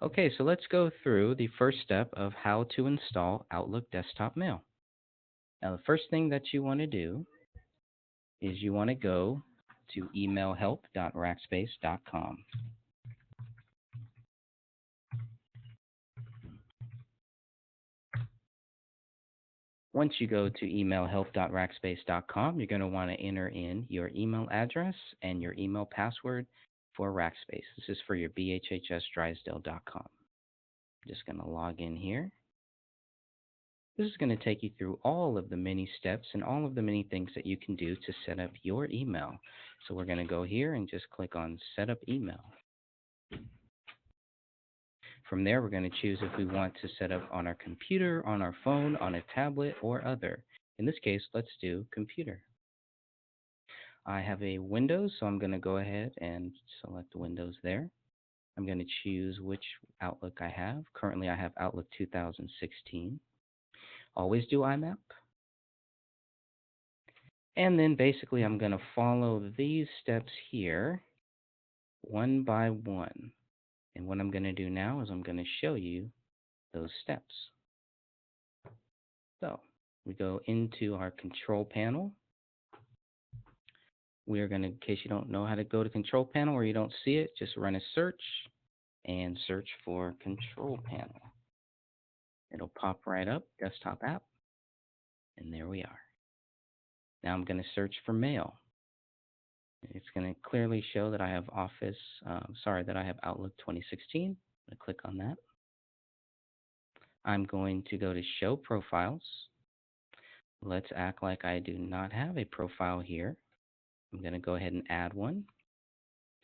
Okay, so let's go through the first step of how to install Outlook Desktop Mail. Now, the first thing that you want to do is you want to go to emailhelp.rackspace.com. Once you go to emailhelp.rackspace.com, you're going to want to enter in your email address and your email password for Rackspace. This is for your bhhsdrysdale.com. I'm just going to log in here. This is going to take you through all of the many steps and all of the many things that you can do to set up your email. So we're going to go here and just click on Set up Email. From there, we're going to choose if we want to set up on our computer, on our phone, on a tablet, or other. In this case, let's do computer. I have a Windows, so I'm going to go ahead and select Windows there. I'm going to choose which Outlook I have. Currently, I have Outlook 2016. Always do IMAP. And then basically, I'm going to follow these steps here one by one. And what I'm going to do now is I'm going to show you those steps. So we go into our control panel. We are going to, in case you don't know how to go to control panel or you don't see it, just run a search and search for control panel. It'll pop right up, desktop app, and there we are. Now I'm going to search for mail. It's going to clearly show that I have that I have Outlook 2016. I'm going to click on that. I'm going to go to show profiles. Let's act like I do not have a profile here. I'm going to go ahead and add one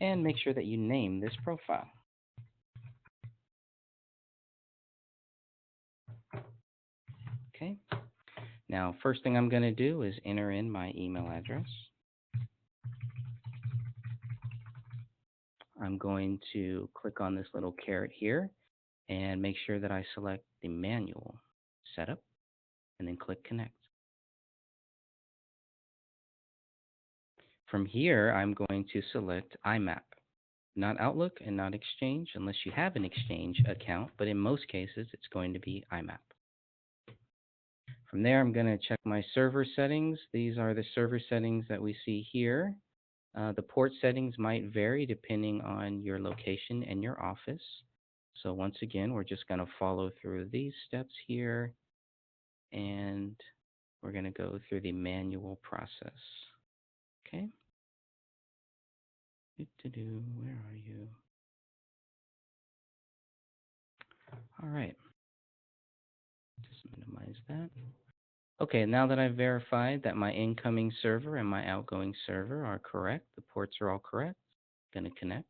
and make sure that you name this profile. Okay. Now, first thing I'm going to do is enter in my email address. I'm going to click on this little caret here and make sure that I select the manual setup and then click connect. From here, I'm going to select IMAP, not Outlook and not Exchange unless you have an Exchange account, but in most cases, it's going to be IMAP. From there, I'm going to check my server settings. These are the server settings that we see here. The port settings might vary depending on your location and your office. So once again, we're just going to follow through these steps here, and we're going to go through the manual process. Okay. Where are you? All right. Just minimize that. Okay, now that I've verified that my incoming server and my outgoing server are correct, the ports are all correct, I'm going to connect.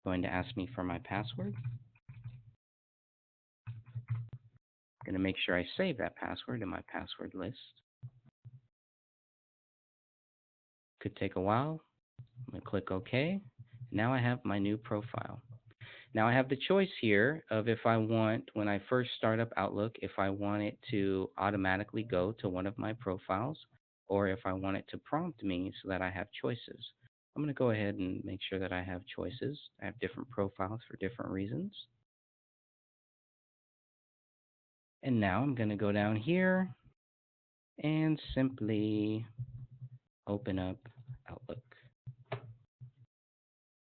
Going to ask me for my password. Going to make sure I save that password in my password list. Could take a while. I'm going to click OK. Now I have my new profile. Now I have the choice here of if I want, when I first start up Outlook, if I want it to automatically go to one of my profiles, or if I want it to prompt me so that I have choices. I'm going to go ahead and make sure that I have choices. I have different profiles for different reasons. And now I'm going to go down here and simply open up Outlook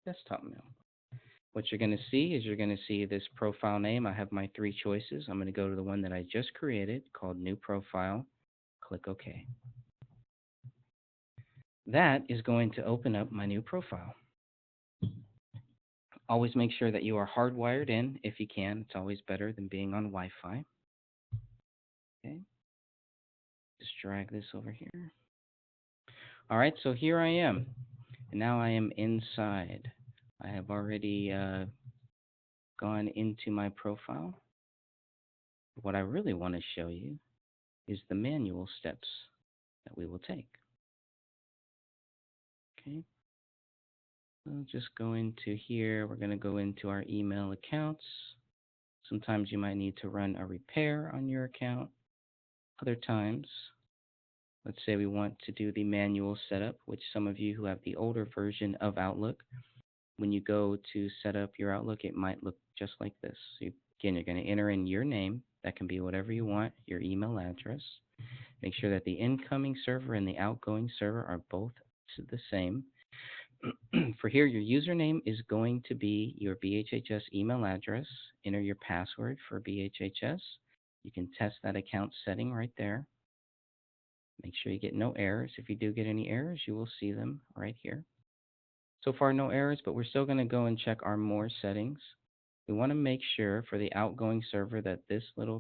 Desktop Mail. What you're going to see is you're going to see this profile name. I have my three choices. I'm going to go to the one that I just created called New Profile. Click OK. That is going to open up my new profile. Always make sure that you are hardwired in if you can. It's always better than being on Wi-Fi. Okay. Just drag this over here. All right, so here I am. And now I am inside. I have already gone into my profile. What I really want to show you is the manual steps that we will take. Okay. We'll just go into here. We're going to go into our email accounts. Sometimes you might need to run a repair on your account. Other times, let's say we want to do the manual setup, which some of you who have the older version of Outlook when you go to set up your Outlook, it might look just like this. So again, you're going to enter in your name. That can be whatever you want, your email address. Make sure that the incoming server and the outgoing server are both the same. For here, your username is going to be your BHHS email address. Enter your password for BHHS. You can test that account setting right there. Make sure you get no errors. If you do get any errors, you will see them right here. So far, no errors, but we're still going to go and check our more settings. We want to make sure for the outgoing server that this little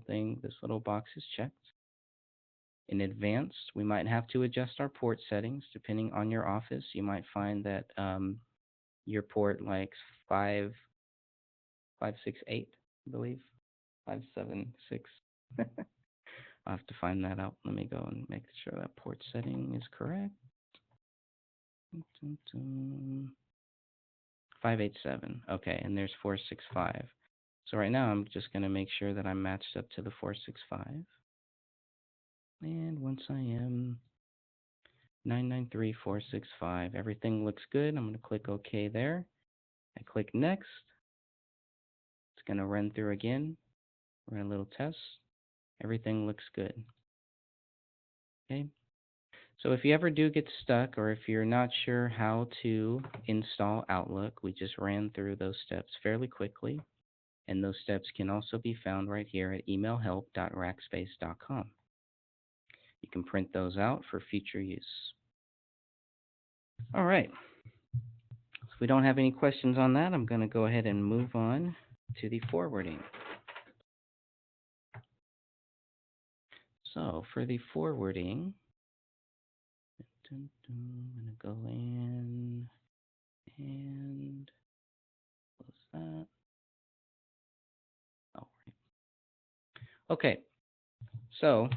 box is checked. In advanced, we might have to adjust our port settings depending on your office. You might find that your port likes 568, I believe, 576. I'll have to find that out. Let me go and make sure that port setting is correct. 587. Okay, and there's 465. So right now I'm just going to make sure that I'm matched up to the 465. And once I am, 993465. Everything looks good. I'm going to click OK there. I click Next. It's going to run through again. Run a little test. Everything looks good. Okay. So if you ever do get stuck, or if you're not sure how to install Outlook, we just ran through those steps fairly quickly. And those steps can also be found right here at emailhelp.rackspace.com. You can print those out for future use. All right. If we don't have any questions on that, I'm going to go ahead and move on to the forwarding. So for the forwarding, I'm going to go in and close that. All right. Okay. So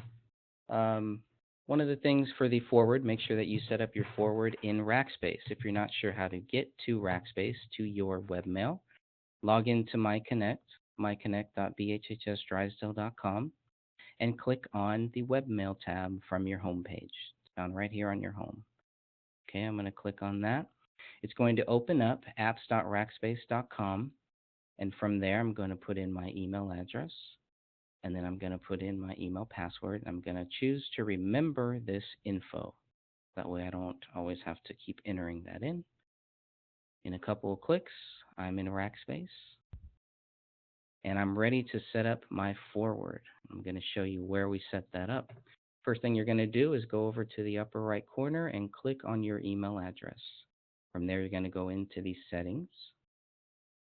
one of the things for the forward, make sure that you set up your forward in Rackspace. If you're not sure how to get to Rackspace, to your webmail, log into MyConnect, myconnect.bhhsdrysdale.com, and click on the webmail tab from your home page. It's found right here on your home. Okay, I'm going to click on that. It's going to open up apps.rackspace.com, and from there I'm going to put in my email address, and then I'm going to put in my email password. I'm going to choose to remember this info. That way I don't always have to keep entering that in. In a couple of clicks, I'm in Rackspace, and I'm ready to set up my forward. I'm going to show you where we set that up. First thing you're going to do is go over to the upper right corner and click on your email address. From there, you're going to go into the settings.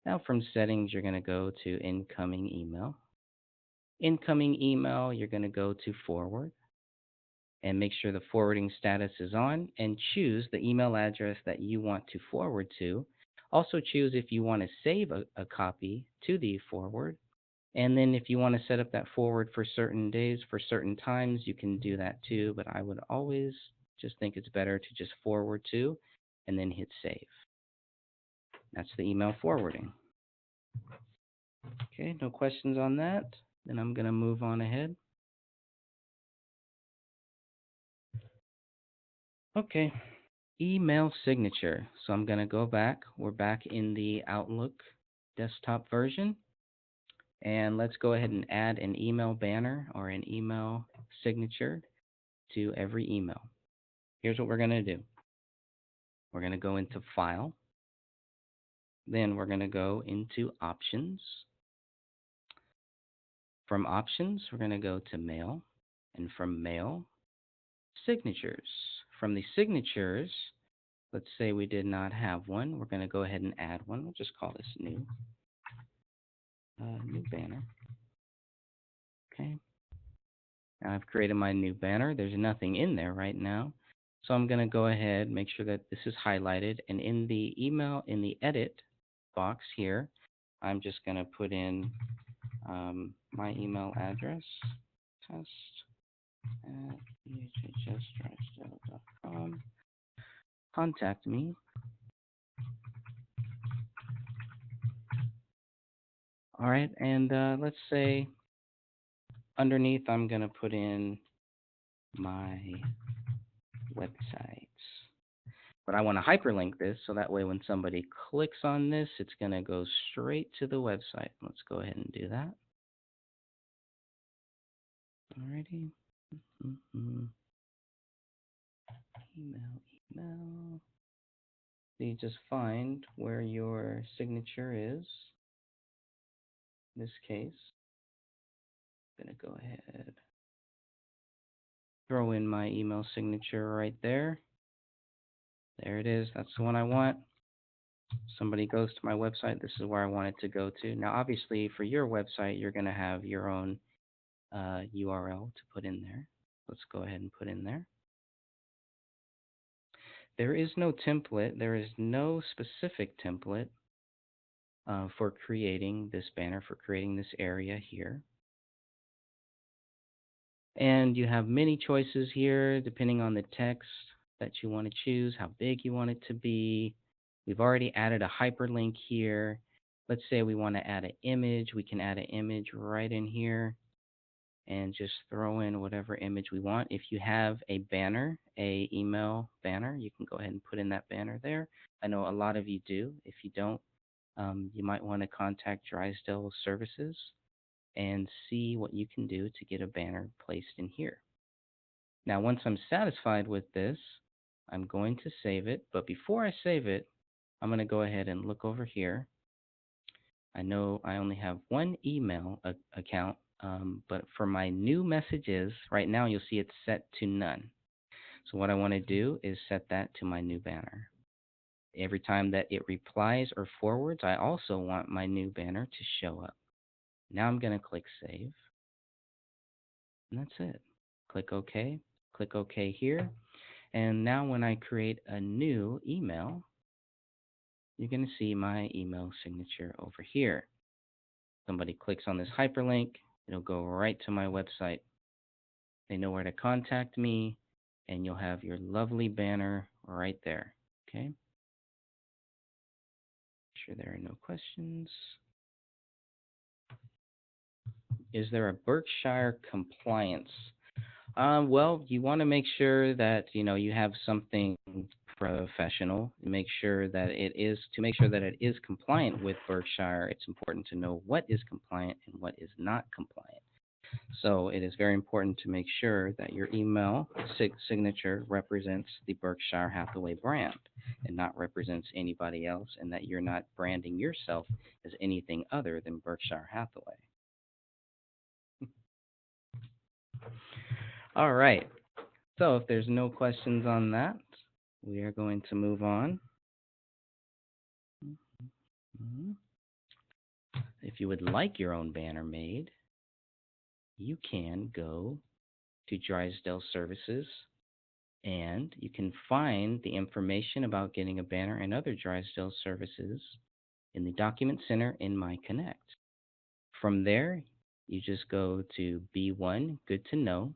Now from settings, you're going to go to incoming email. Incoming email, you're going to go to forward and make sure the forwarding status is on, and choose the email address that you want to forward to. Also choose if you want to save a copy to the forward. And then if you want to set up that forward for certain days, for certain times, you can do that too. But I would always just think it's better to just forward to and then hit save. That's the email forwarding. Okay, no questions on that. Then I'm going to move on ahead. Okay, email signature. So I'm going to go back. We're back in the Outlook desktop version. And let's go ahead and add an email banner or an email signature to every email. Here's what we're going to do. We're going to go into File. Then we're going to go into Options. From Options, we're going to go to Mail. And from Mail, Signatures. From the signatures, let's say we did not have one. We're going to go ahead and add one. We'll just call this new. New banner. Okay. Now I've created my new banner. There's nothing in there right now. So I'm going to go ahead, make sure that this is highlighted. And in the email, in the edit box here, I'm just going to put in my email address, test@bhhsdrysdale.com. Contact me. All right, and let's say underneath I'm going to put in my websites. But I want to hyperlink this so that way when somebody clicks on this, it's going to go straight to the website. Let's go ahead and do that. Alrighty. Email. So you just find where your signature is. In this case, I'm going to go ahead, throw in my email signature right there. There it is. That's the one I want. Somebody goes to my website, this is where I want it to go to. Now, obviously, for your website, you're going to have your own URL to put in there. Let's go ahead and put in there. There is no template. There is no specific template for creating this banner, for creating this area here. And you have many choices here depending on the text that you want to choose, how big you want it to be. We've already added a hyperlink here. Let's say we want to add an image. We can add an image right in here and just throw in whatever image we want. If you have a banner, a email banner, you can go ahead and put in that banner there. I know a lot of you do. If you don't, you might want to contact Drysdale Services and see what you can do to get a banner placed in here. Now, once I'm satisfied with this, I'm going to save it. But before I save it, I'm going to go ahead and look over here. I know I only have one email account, but for my new messages, right now you'll see it's set to none. So what I want to do is set that to my new banner. Every time that it replies or forwards, I also want my new banner to show up. Now I'm going to click Save. And that's it. Click OK. Click OK here. And now when I create a new email, you're going to see my email signature over here. Somebody clicks on this hyperlink, it'll go right to my website. They know where to contact me, and you'll have your lovely banner right there. Okay? Make sure there are no questions. Is there a Berkshire compliance? Well, you want to make sure that you have something professional. Make sure that it is compliant with Berkshire. It's important to know what is compliant and what is not compliant. So it is very important to make sure that your email signature represents the Berkshire Hathaway brand and not represents anybody else, and that you're not branding yourself as anything other than Berkshire Hathaway. All right. So if there's no questions on that, we are going to move on. If you would like your own banner made, you can go to Drysdale Services and you can find the information about getting a banner and other Drysdale services in the Document Center in MyConnect. From there, you just go to B1, Good to Know,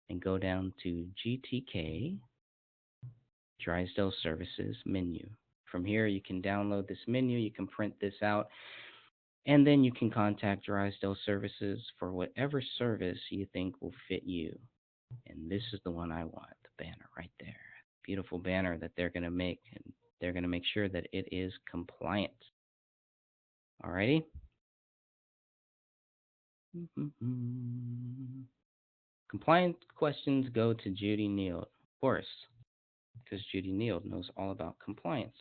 and go down to GTK, Drysdale Services menu. From here, you can download this menu, you can print this out, and then you can contact Drysdale Services for whatever service you think will fit you. And this is the one I want, the banner right there. Beautiful banner that they're going to make, and they're going to make sure that it is compliant. Alrighty? Compliance questions go to Judy Neal, of course, because Judy Neal knows all about compliance.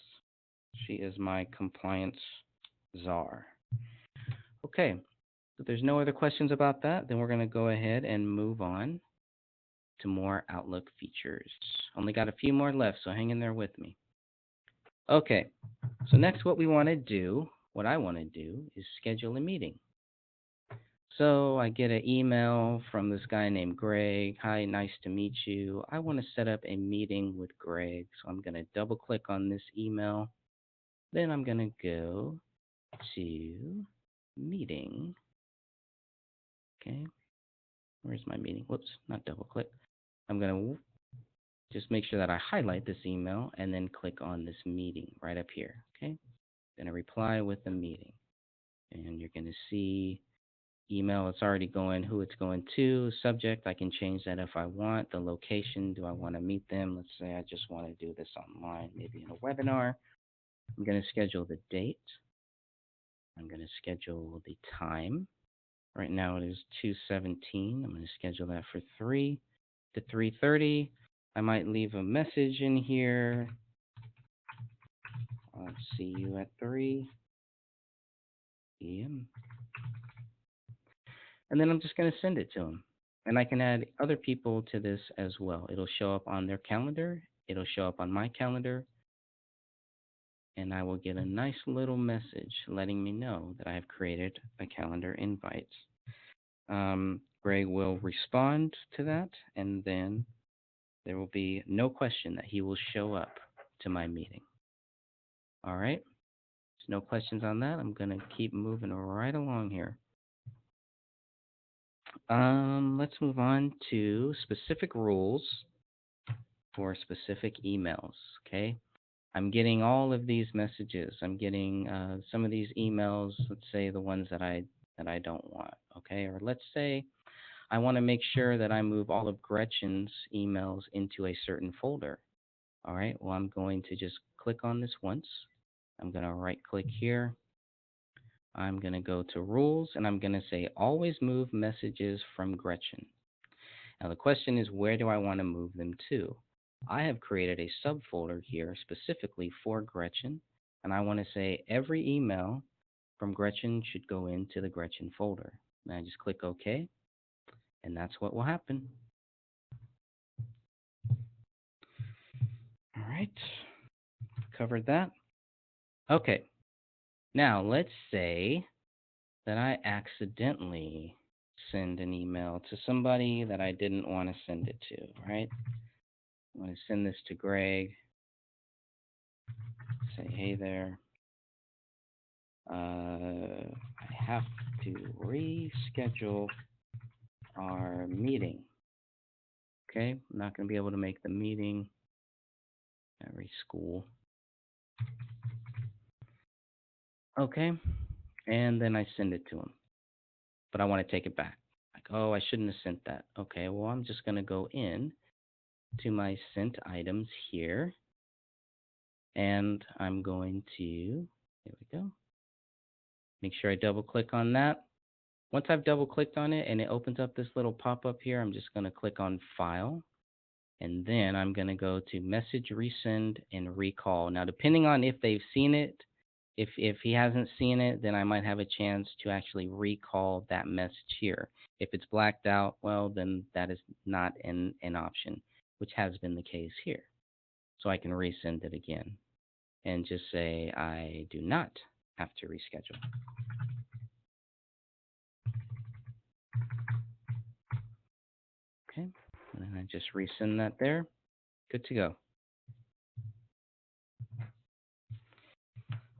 She is my compliance czar. Okay, if there's no other questions about that, then we're going to go ahead and move on to more Outlook features. Only got a few more left, so hang in there with me. Okay, so next what I want to do is schedule a meeting. So I get an email from this guy named Greg. Hi, nice to meet you. I want to set up a meeting with Greg. So I'm going to double click on this email. Then I'm going to go to meeting. Okay, where's my meeting? Whoops, not double click. I'm going to just make sure that I highlight this email and then click on this meeting right up here. Okay, going to reply with the meeting. And you're going to see email, it's already going, who it's going to, subject, I can change that if I want, the location, do I want to meet them? Let's say I just want to do this online, maybe in a webinar. I'm going to schedule the date. I'm going to schedule the time. Right now it is 2:17. I'm going to schedule that for 3 to 3:30. I might leave a message in here. I'll see you at 3 p.m. And then I'm just going to send it to them. And I can add other people to this as well. It'll show up on their calendar. It'll show up on my calendar. And I will get a nice little message letting me know that I have created a calendar invite. Greg will respond to that, and then there will be no question that he will show up to my meeting. All right? There's no questions on that. I'm going to keep moving right along here. Let's move on to specific rules for specific emails, okay? I'm getting all of these messages. I'm getting some of these emails, let's say the ones that I don't want, okay? Or let's say I want to make sure that I move all of Gretchen's emails into a certain folder. All right, well, I'm going to just click on this once. I'm going to right click here. I'm going to go to rules and I'm going to say always move messages from Gretchen. Now the question is, where do I want to move them to? I have created a subfolder here specifically for Gretchen, and I want to say every email from Gretchen should go into the Gretchen folder. And I just click OK, and that's what will happen. All right, covered that. Okay, now let's say that I accidentally send an email to somebody that I didn't want to send it to, right? I'm going to send this to Greg. Say, hey there. I have to reschedule our meeting. Okay, I'm not going to be able to make the meeting. Every school. Okay, and then I send it to him. But I want to take it back. Like, oh, I shouldn't have sent that. Okay, well, I'm just going to go in to my sent items here. And I'm going to, there we go. Make sure I double click on that. Once I've double clicked on it and it opens up this little pop-up here, I'm just going to click on File. And then I'm going to go to Message, Resend, and Recall. Now, depending on if they've seen it, if he hasn't seen it, then I might have a chance to actually recall that message here. If it's blacked out, well, then that is not an option, which has been the case here. So I can resend it again and just say I do not have to reschedule. Okay, and then I just resend that there. Good to go.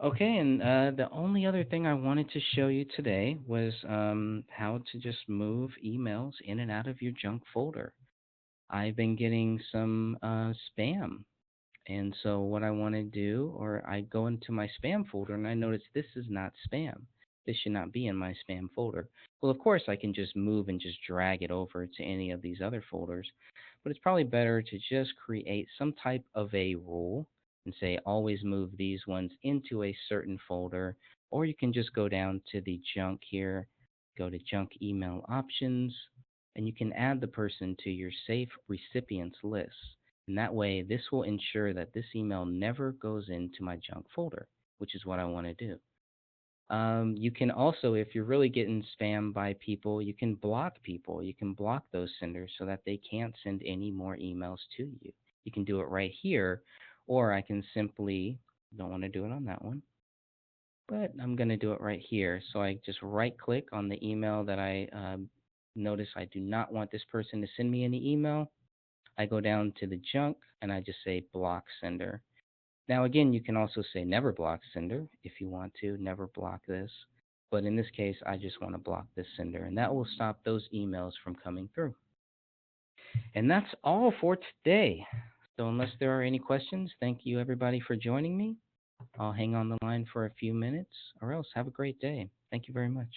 Okay, and the only other thing I wanted to show you today was how to just move emails in and out of your junk folder. I've been getting some spam. And so what I want to do, or I go into my spam folder and I notice this is not spam. This should not be in my spam folder. Well, of course, I can just move and just drag it over to any of these other folders, but it's probably better to just create some type of a rule and say always move these ones into a certain folder, or you can just go down to the junk here, go to junk email options, and you can add the person to your safe recipients list. And that way, this will ensure that this email never goes into my junk folder, which is what I want to do. You can also, if you're really getting spammed by people, you can block people. You can block those senders so that they can't send any more emails to you. You can do it right here, or I can simply, don't want to do it on that one, but I'm going to do it right here. So I just right click on the email that I notice I do not want this person to send me any email. I go down to the junk and I just say block sender. Now again, you can also say never block sender if you want to, never block this. But in this case, I just want to block this sender, and that will stop those emails from coming through. And that's all for today. So unless there are any questions, thank you everybody for joining me. I'll hang on the line for a few minutes, or else have a great day. Thank you very much.